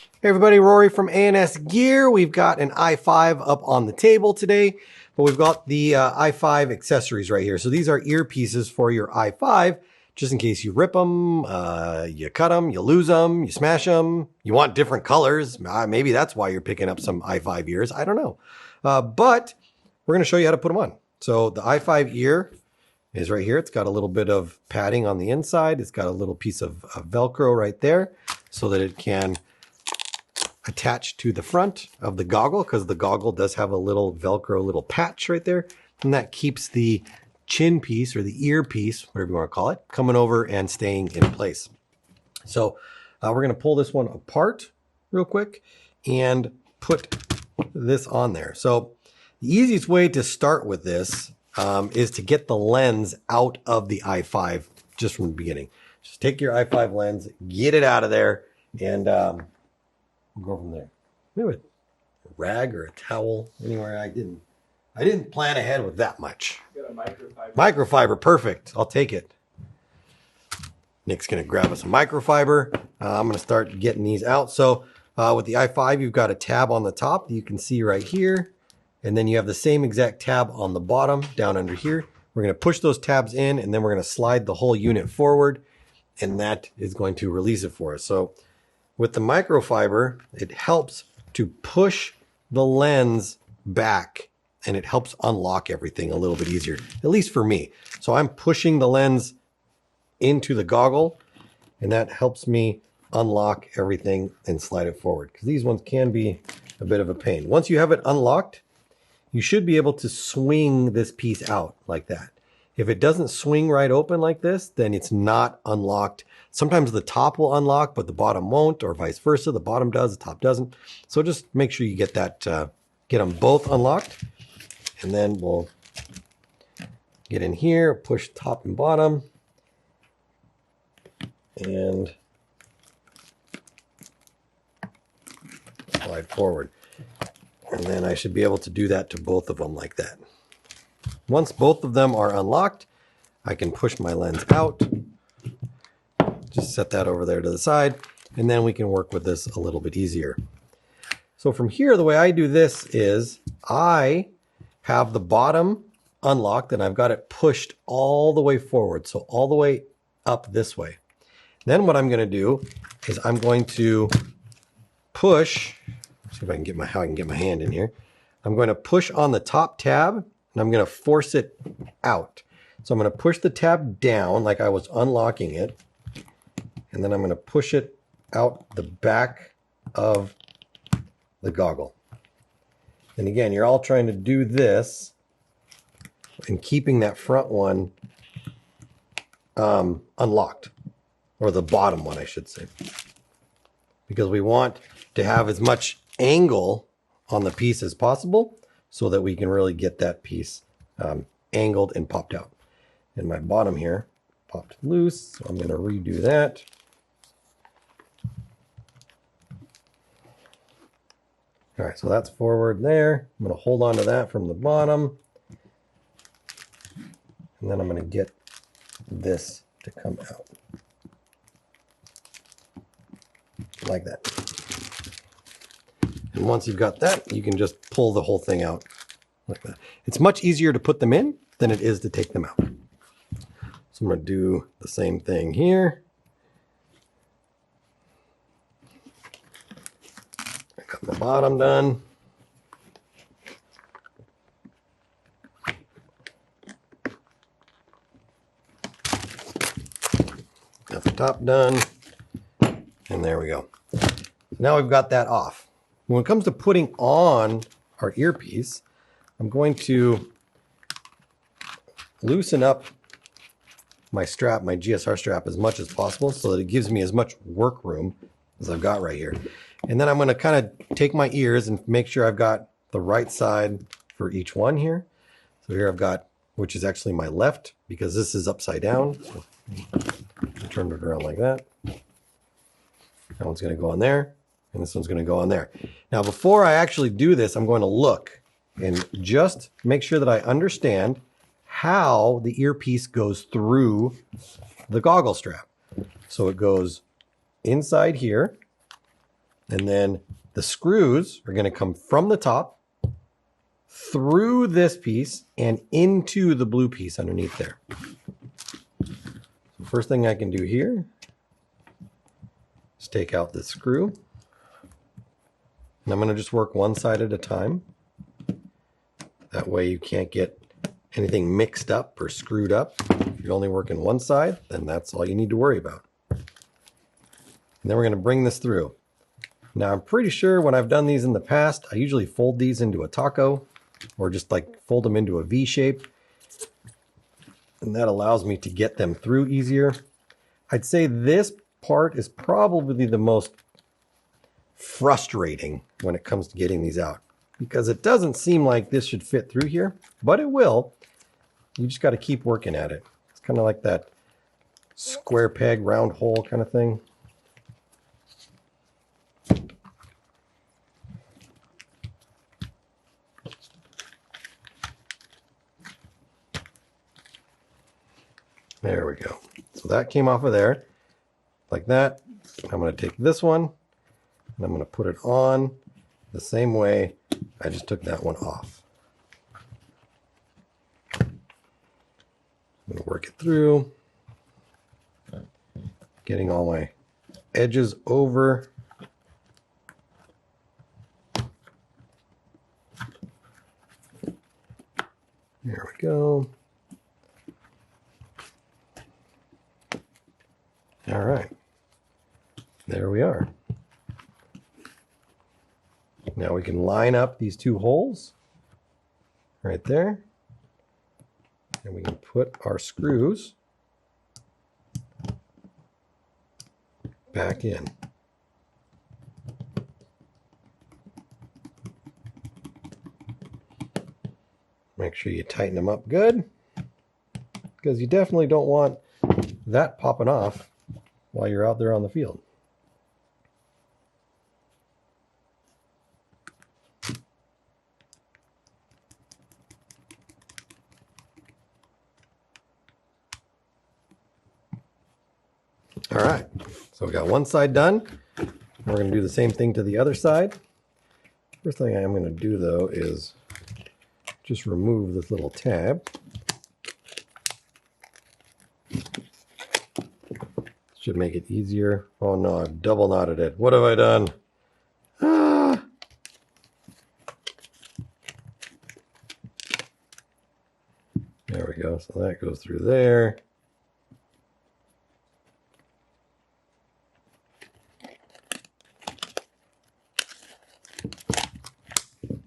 Hey everybody, Rory from ANSgear. We've got an i5 up on the table today, but we've got the i5 accessories right here. So these are earpieces for your i5, just in case you rip them, you cut them, you lose them, you smash them, you want different colors. Maybe that's why you're picking up some i5 ears. I don't know. But we're going to show you how to put them on. So the i5 ear is right here. It's got a little bit of padding on the inside. It's got a little piece of Velcro right there so that it can attach to the front of the goggle, because the goggle does have a little Velcro little patch right there. And that keeps the chin piece or the ear piece, whatever you want to call it, coming over and staying in place. So we're going to pull this one apart real quick and put this on there. So the easiest way to start with this is to get the lens out of the i5 just from the beginning. Just take your i5 lens, get it out of there, and we'll go from there. Maybe a rag or a towel anywhere. I didn't plan ahead with that much. Got a microfiber. Microfiber, perfect. I'll take it. Nick's gonna grab us a microfiber. I'm gonna start getting these out. So with the i5, you've got a tab on the top that you can see right here. And then you have the same exact tab on the bottom down under here. We're gonna push those tabs in, and then we're gonna slide the whole unit forward, and that is going to release it for us. So with the microfiber, it helps to push the lens back, and it helps unlock everything a little bit easier, at least for me. So I'm pushing the lens into the goggle, and that helps me unlock everything and slide it forward, because these ones can be a bit of a pain. Once you have it unlocked, you should be able to swing this piece out like that. If it doesn't swing right open like this, then it's not unlocked. Sometimes the top will unlock, but the bottom won't, or vice versa. The bottom does, the top doesn't. So just make sure you get that, get them both unlocked. And then we'll get in here, push top and bottom, and slide forward. And then I should be able to do that to both of them like that. Once both of them are unlocked, I can push my lens out. Just set that over there to the side, and then we can work with this a little bit easier. So from here, the way I do this is I have the bottom unlocked, and I've got it pushed all the way forward, so all the way up this way. Then what I'm going to do is I'm going to push. Let's see if I can get how I can get my hand in here. I'm going to push on the top tab, and I'm going to force it out. So I'm going to push the tab down like I was unlocking it, and then I'm going to push it out the back of the goggle. And again, you're all trying to do this and keeping that front one unlocked, or the bottom one, I should say, because we want to have as much angle on the piece as possible so that we can really get that piece angled and popped out. And my bottom here popped loose, so I'm going to redo that. All right, so that's forward there. I'm going to hold on to that from the bottom. And then I'm going to get this to come out. Like that. And once you've got that, you can just pull the whole thing out like that. It's much easier to put them in than it is to take them out. So I'm going to do the same thing here. I got the bottom done. Got the top done. And there we go. Now we've got that off. When it comes to putting on our earpiece, I'm going to loosen up my strap, my GSR strap, as much as possible so that it gives me as much work room as I've got right here. And then I'm going to kind of take my ears and make sure I've got the right side for each one here. So here I've got, which is actually my left, because this is upside down. So turn it around like that. That one's going to go on there, and this one's going to go on there. Now, before I actually do this, I'm going to look and just make sure that I understand how the earpiece goes through the goggle strap. So it goes inside here, And then the screws are going to come from the top through this piece and into the blue piece underneath there. So first thing I can do here is take out the screw. And I'm going to just work one side at a time. That way you can't get anything mixed up or screwed up. If you're only working one side, then that's all you need to worry about. And then we're going to bring this through. Now I'm pretty sure when I've done these in the past, I usually fold these into a taco or just like fold them into a V shape. And that allows me to get them through easier. I'd say this part is probably the most frustrating when it comes to getting these out, because it doesn't seem like this should fit through here, but it will. You just got to keep working at it. It's kind of like that square peg, round hole kind of thing. There we go. So that came off of there like that. I'm going to take this one and I'm going to put it on the same way I just took that one off. I'm going to work it through, getting all my edges over. There we go. All right, there we are. Now we can line up these two holes right there, and we can put our screws back in. Make sure you tighten them up good, because you definitely don't want that popping off while you're out there on the field. All right, so we got one side done. We're going to do the same thing to the other side. First thing I am going to do though is just remove this little tab. Should make it easier. Oh no, I've double knotted it. What have I done? Ah! There we go. So that goes through there.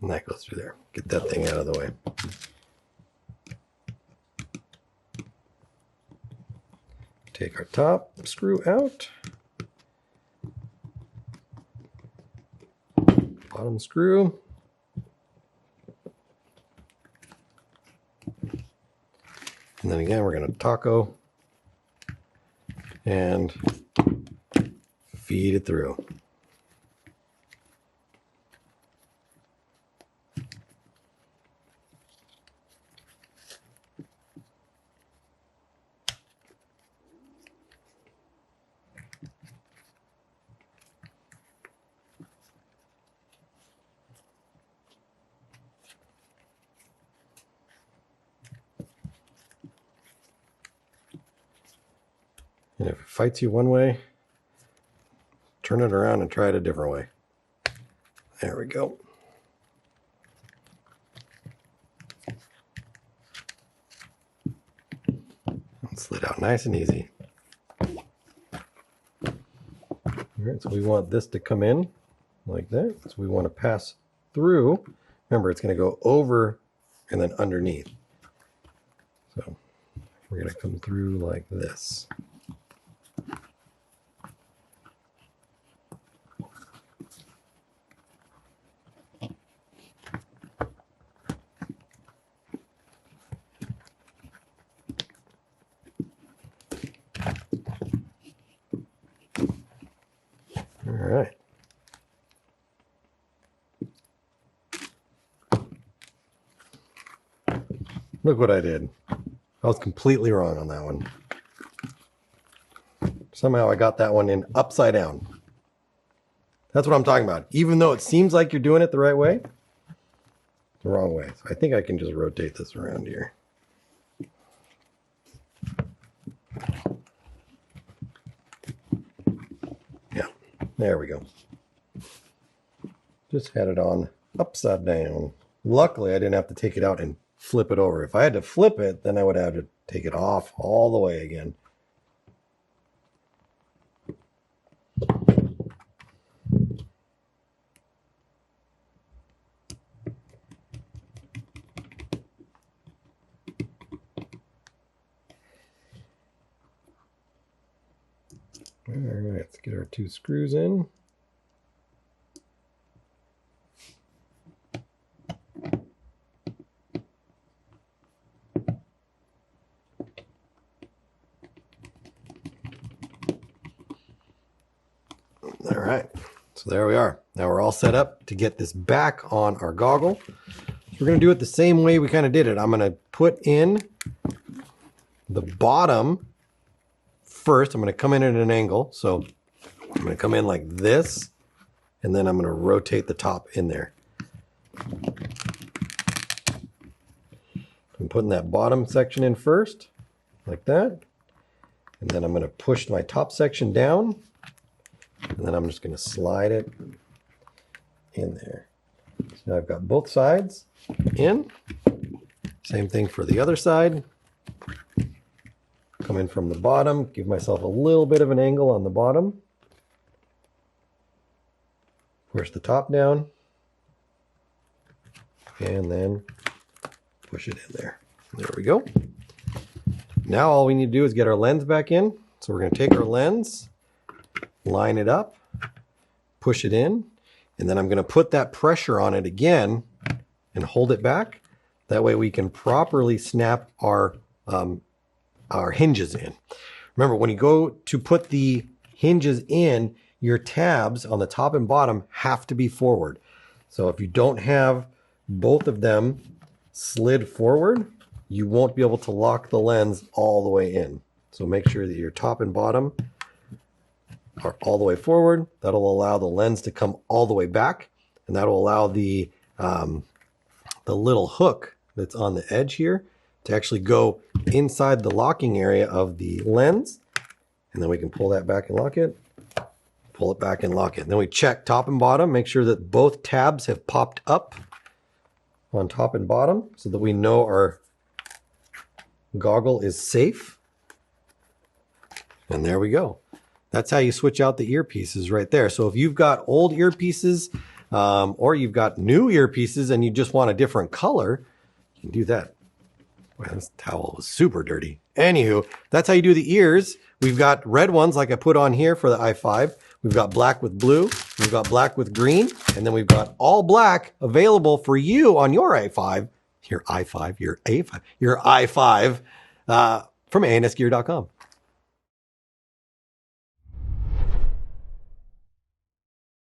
And that goes through there. Get that thing out of the way. Take our top screw out. Bottom screw. And then again, we're going to taco and feed it through. And if it fights you one way, turn it around and try it a different way. There we go. It slid out nice and easy. All right, so we want this to come in like that. So we want to pass through. Remember, it's going to go over and then underneath. So we're going to come through like this. All right. Look what I did. I was completely wrong on that one. Somehow I got that one in upside down. That's what I'm talking about. Even though it seems like you're doing it the right way, the wrong way. So I think I can just rotate this around here. Yeah, there we go. Just had it on upside down. Luckily, I didn't have to take it out and flip it over. If I had to flip it, then I would have to take it off all the way again. All right, let's get our 2 screws in. All right, so there we are. Now we're all set up to get this back on our goggle. So we're going to do it the same way we kind of did it. I'm going to put in the bottom first. I'm going to come in at an angle. So I'm going to come in like this, and then I'm going to rotate the top in there. I'm putting that bottom section in first, like that. And then I'm going to push my top section down. And then I'm just going to slide it in there. So now I've got both sides in. Same thing for the other side. Come in from the bottom, give myself a little bit of an angle on the bottom. Push the top down. And then push it in there. There we go. Now all we need to do is get our lens back in. So we're going to take our lens, line it up, push it in, and then I'm going to put that pressure on it again and hold it back. That way we can properly snap our hinges in. Remember, when you go to put the hinges in, your tabs on the top and bottom have to be forward. So if you don't have both of them slid forward, you won't be able to lock the lens all the way in. So make sure that your top and bottom are all the way forward. That'll allow the lens to come all the way back, and that'll allow the little hook that's on the edge here to actually go inside the locking area of the lens. And then we can pull that back and lock it, pull it back and lock it. And then we check top and bottom, make sure that both tabs have popped up on top and bottom so that we know our goggle is safe. And there we go. That's how you switch out the earpieces right there. So if you've got old earpieces or you've got new earpieces and you just want a different color, you can do that. Wow, this towel was super dirty. Anywho, that's how you do the ears. We've got red ones like I put on here for the i5. We've got black with blue. We've got black with green. And then we've got all black available for you on your i5, your i5 from ANSgear.com.